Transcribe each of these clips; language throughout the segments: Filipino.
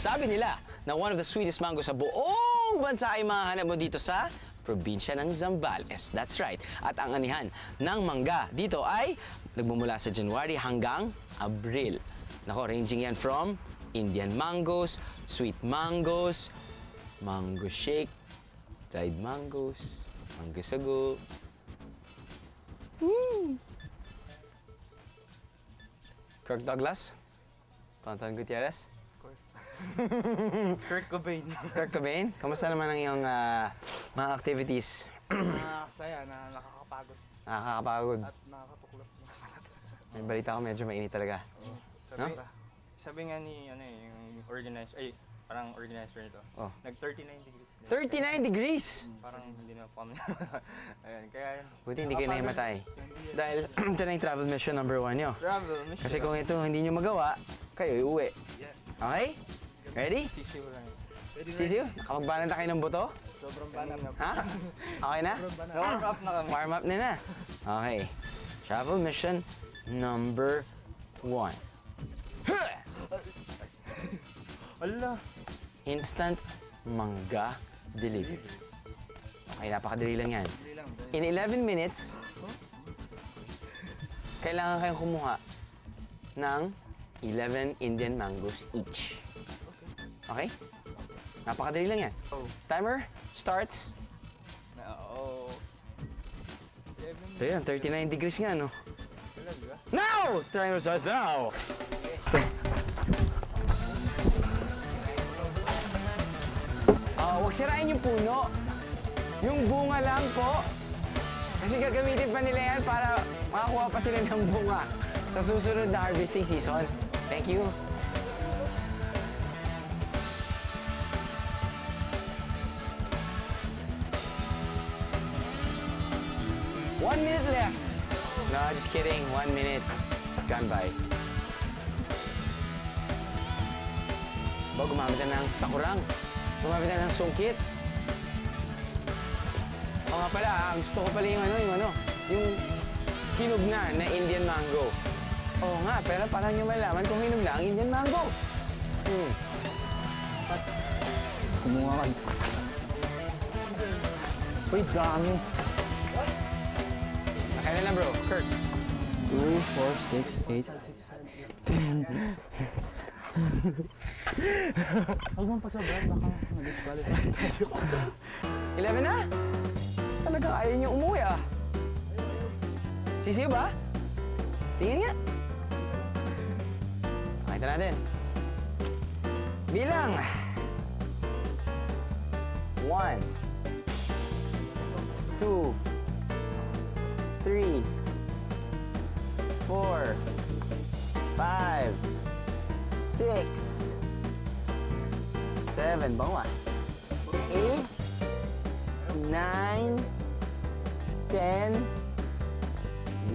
Sabi nila na one of the sweetest mango sa buong bansa ay mahanap mo dito sa probinsya ng Zambales. That's right. At ang anihan ng mangga dito ay nagmumula sa January hanggang Abril. Nako, ranging yan from Indian mangoes, sweet mangoes, mango shake, dried mangoes, mango sago. Kirk Douglas? Tonton Gutierrez? Of course. Kurt Cobain. Kurt Cobain? Kamusta naman ang iyong mga activities? Nakakasaya na nakakapagod. Nakakapagod. At nakakatuklap. May balita ko medyo mainit talaga. Sabi, No? sabi nga ni yung organizer, parang organizer nito. Oh. Nag 39 degrees. 39 degrees! Parang hindi na pa. Ayun, kaya Buti hindi kayo nahimatay. Dahil ito na yung travel mission number 1 nyo. travel mission. Kasi kung ito hindi nyo magawa, kayo iuwi. Yes. Okay? Ready? Sisiw lang. Sisiw, nakapagbanat na kayo ng buto? Sobrang banang na. Ha? Okay na? Warm up na kami. Warm up na. Okay. Travel mission number 1. Ala. Instant mangga delivery. Okay, napakadali lang yan. In 11 minutes, kailangan kayong kumuha ng 11 Indian mangoes each. Okay? Napakadali lang yan. Timer starts. Oo. So yan, 39 degrees nga, no? Talaga? Now! Timer starts now! Huwag sirain yung puno. Yung bunga lang po. Kasi gagamitin pa nila yan para makakuha pa sila ng bunga sa susunod na harvesting season. Thank you. One minute left. No, just kidding. 1 minute. It's gone by. Gumamit na ng sakurang. Gumamit na ng sungkit. O nga pala, gusto ko pala yung yung hinog na Indian mango. Oo nga, pero paano nyo malaman kung hinog na ang Indian mango? Kumuha ka. Uy, dami. Nakailan na bro? Kurt? 2, 4, 6, 8. 10. Huwag mong pasobra, baka mag-disqualify tayo. 11 na? Talagang ayaw niyo umuwi ah. Sisiyo ba? Tingin nga. Pakita natin. Bilang. 1, 2, 3, 4, 5, 6, 7, bango 8, 9, 10,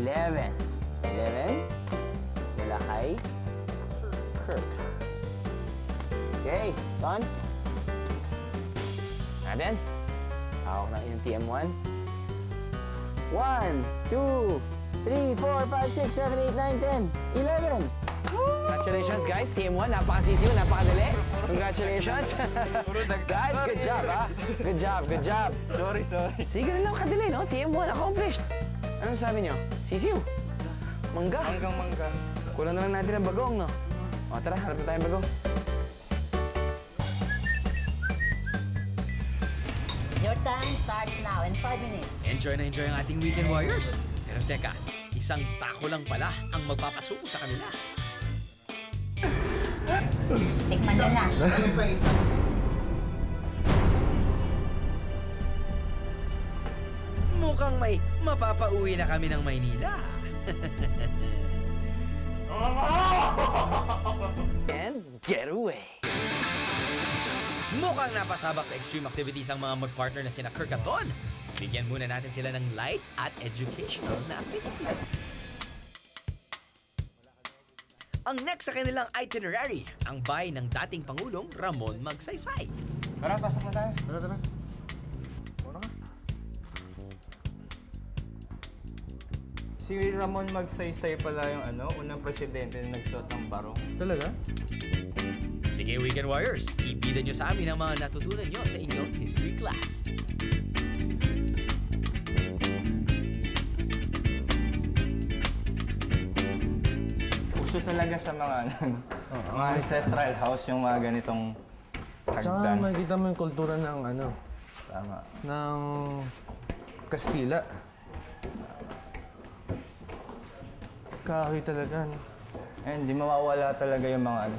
11. 11, mula kay Kirk. Okay, done. Natin. Hawak na yung TM1. 1, 2, 3, 4, 5, 6, 7, 8, 9, 10, 11. Congratulations guys, TM1, napakasisiw, napakadali. Congratulations. Guys, good job ha. Good job, good job. Sorry. Sige na lang kadali, no? TM1 accomplished. Ano sabi nyo? Sisiw? Mangga? Manggang. Kulang na lang natin ang bagong, no? O tara, harap na tayong bagong. Your time starts now in 5 minutes. Enjoy na enjoy ang ating weekend warriors. Pero teka, isang tako lang pala ang magpapasuko sa kanila. Tikman nyo na. Mukhang may mapapauwi na kami ng Maynila. And get away. Mukhang napasabak sa extreme activities ang mga mag-partner na sina Kirk at Don. Bigyan muna natin sila ng light at educational na activity. Ang next sa kanilang itinerary, ang bahay ng dating Pangulong Ramon Magsaysay. Tara, pasok na tayo. Tara. Una ka. Si Ramon Magsaysay pala yung unang presidente na nagsuot ng barong. Talaga? Sige, Weekend Warriors, ibida nyo sa amin ang mga natutunan nyo sa inyong history class. Uso talaga sa mga, mga ancestral house yung mga ganitong Tsaka hagdan. makikita mo yung kultura ng ano, Tama. ng Kastila. Kahoy talaga, no? Eh, hindi mawawala talaga yung mga ano,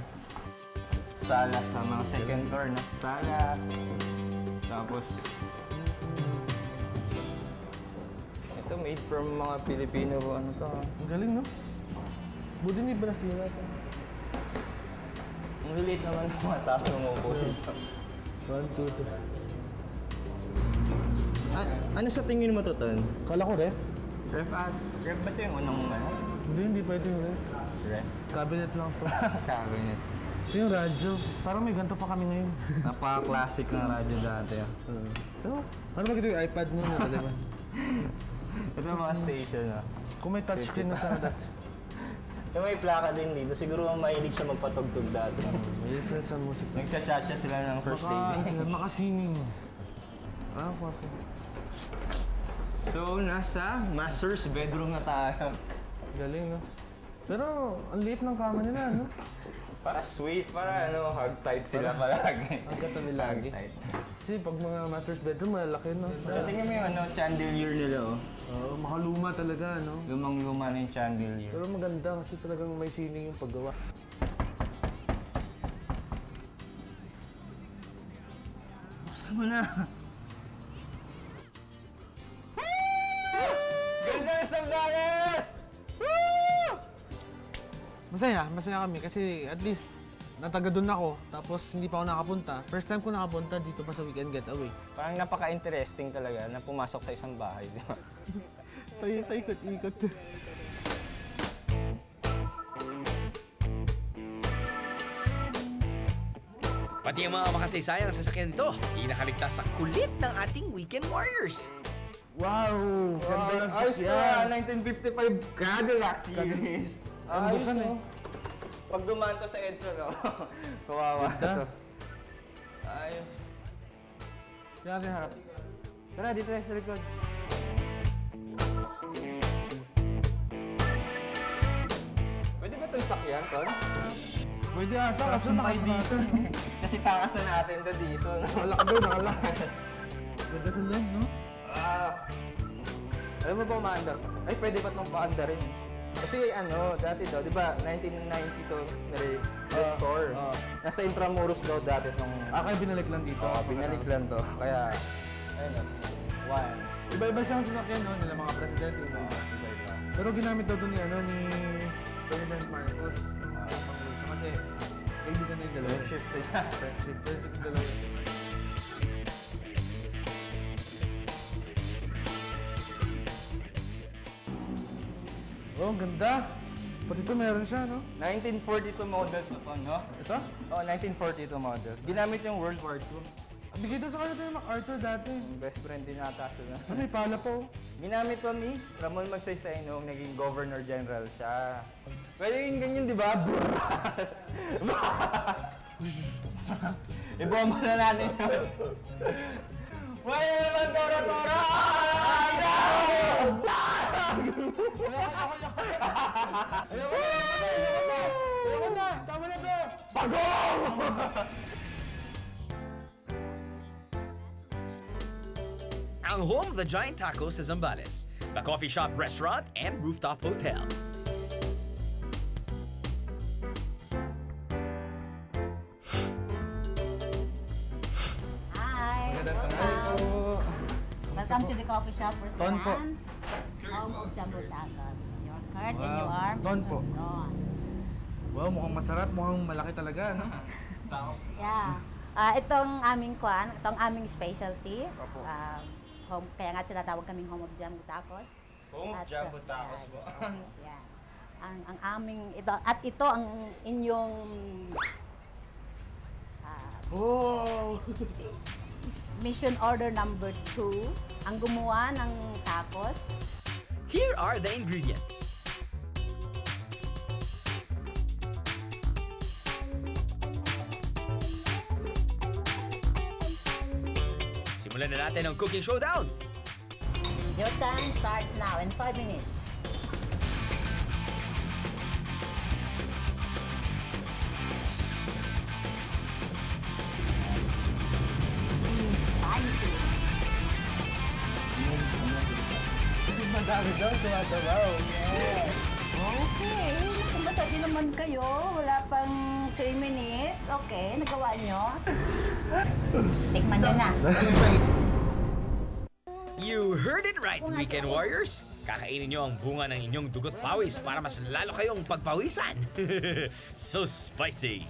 sala sa mga second floor, no? Sala. Tapos, ito made from mga Pilipino, ano to? Ang galing, no? Buti hindi ba nasira ito? Ang lilit naman ng mga tao ng upo dito. 1, 2, 3. Ano sa tingin mo to, Ton? Kala ko ref. Ref ba ito yung unang ano? Hindi pwede yung ref. Ref? Cabinet lang to. Cabinet. Ito yung radyo. Parang may ganito pa kami ngayon. Napaka-classic ng radyo dati, ah. Ito. Ano ba yung iPad mo na, di ba? Ito yung mga station, ah. Kung may touchscreen na sana touch. Ito may plaka din dito. Siguro mahilig siya magpatugtog dati. May friends sa music. Nagcha-chacha sila ng first lady. Makasinging. Kwarto. So, nasa master's bedroom na tayo. Galing, no? Pero, ang liit ng kama nila, no? Para sweet, para ano, hug tight sila palagi. Ang katabi lagi. Hug tight. Kasi pag mga master's bedroom, malaki, no? So, tingnan mo yung ano, chandelier nila, oh. Oo, makaluma talaga, no? Lumang-luma na yung chandelier. Pero maganda kasi talagang may sining yung paggawa. Gusto mo na? Ganda ng Zambales! Masaya kami kasi at least nataga doon ako tapos hindi pa ako nakapunta. First time ko nakapunta dito pa sa Weekend Getaway. Parang napaka-interesting talaga na pumasok sa isang bahay, di ba? Paikot-ikot. Pati ang mga makasaysayang sasakyan to, di nakaligtas sa kulit ng ating Weekend Warriors. Wow! Ganda ng Ayos to, sakyan. 1955 Cadillac series. Ayos Ayos, to. Pag dumaan to sa Edson, no? Kawawa to. Ayos. Yan natin harap. Tara, dito tayo sa likod. Pwede ba itong sakyan, Ton? Pwede ata kasi Sumakay dito. Kasi takas na natin to dito. No? Nakalak daw, nakalak. Ganda sa loob, no? Alam mo ba umaandar pa? Ay, pwede ba itong paandar rin? Kasi ano, dati to, di ba, 1990 to na-restore. Nasa Intramuros daw dati nung... Kaya binalik lang dito. binalik lang to. Kaya, ayun o, one. Iba-iba siyang sasakyan, no? Nila mga presidente. Iba-iba. Pero ginamit daw to ni, ni President Marcos. Kasi, kaibigan na yung dalawa. Friendship sila. Friendship yung dalawa. Oh, ang ganda. Pati ito meron siya, no? 1942 model to, no? Ito? Oh, 1942 model. Ginamit yung World War II. Bigay daw sa kanila ito yung MacArthur dati. Yung best friend din ata sila. Ano, may pala po. Ginamit to ni Ramon Magsaysay noong naging Governor General siya. Pwede yung ganyan, di ba? Ibomba na natin yun. Pwede naman, Tora-Tora! Ayoko na! Tama na to! Pagong! Ang home of the Giant Tacos sa Zambales, the coffee shop, restaurant, and rooftop hotel. Hi! Welcome to the coffee shop restaurant. po. Home of Jumbo Tacos. Your card and your arm. Don po. Don. Wow, mukhang masarap. Mukhang malaki talaga, no? Yeah. Itong aming itong aming specialty. Kaya nga tinatawag kaming Home of Jumbo Tacos. Home of At, Jumbo Tacos po. Yeah. Ang aming ito ang inyong Oh! mission order number 2, ang gumawa ng tacos. Here are the ingredients. Simulan na natin ang cooking showdown. Your time starts now in 5 minutes. Spicy. Madami daw, sumasabaw. Yes. Okay. Kumbasabi naman kayo. Wala pang 3 minutes. Okay, nagawa nyo. Tikman nyo na. You heard it right, Weekend Warriors! Kakainin nyo ang bunga ng inyong dugot pawis para mas lalo kayong pagpawisan. So spicy!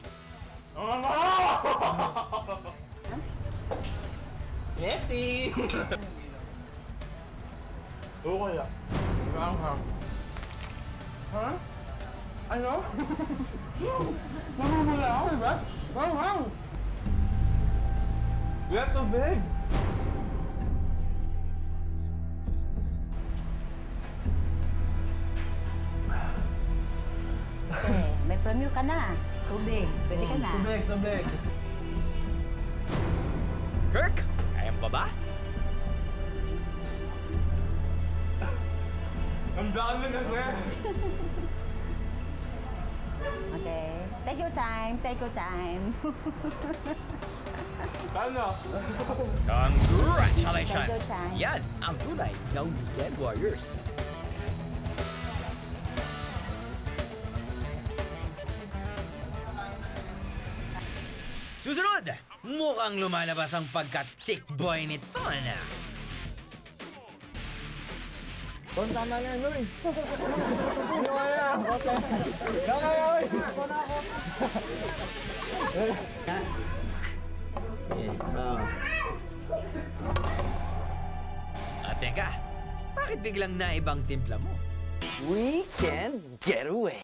Yeti! Okay lang. Maanghang. Ha? Ano? Mamamala ako, diba? Maanghang! Wala tubig! Okay, may premyo ka na. Tubig. Pwede ka na. Tubig. Kirk, kaya mo ba ba? Ang dami kasi! Okay. Take your time. Take your time. Paano? Congratulations! Thank you, Chan. Yan ang tunay na Weekend Warriors. Susunod, mukhang lumalabas ang pagkat-sick boy nito na. Kung tama na yun, eh. Ano kaya? Okay. Kaya, oy! Teka, bakit biglang naibang timpla mo? Weekend getaway.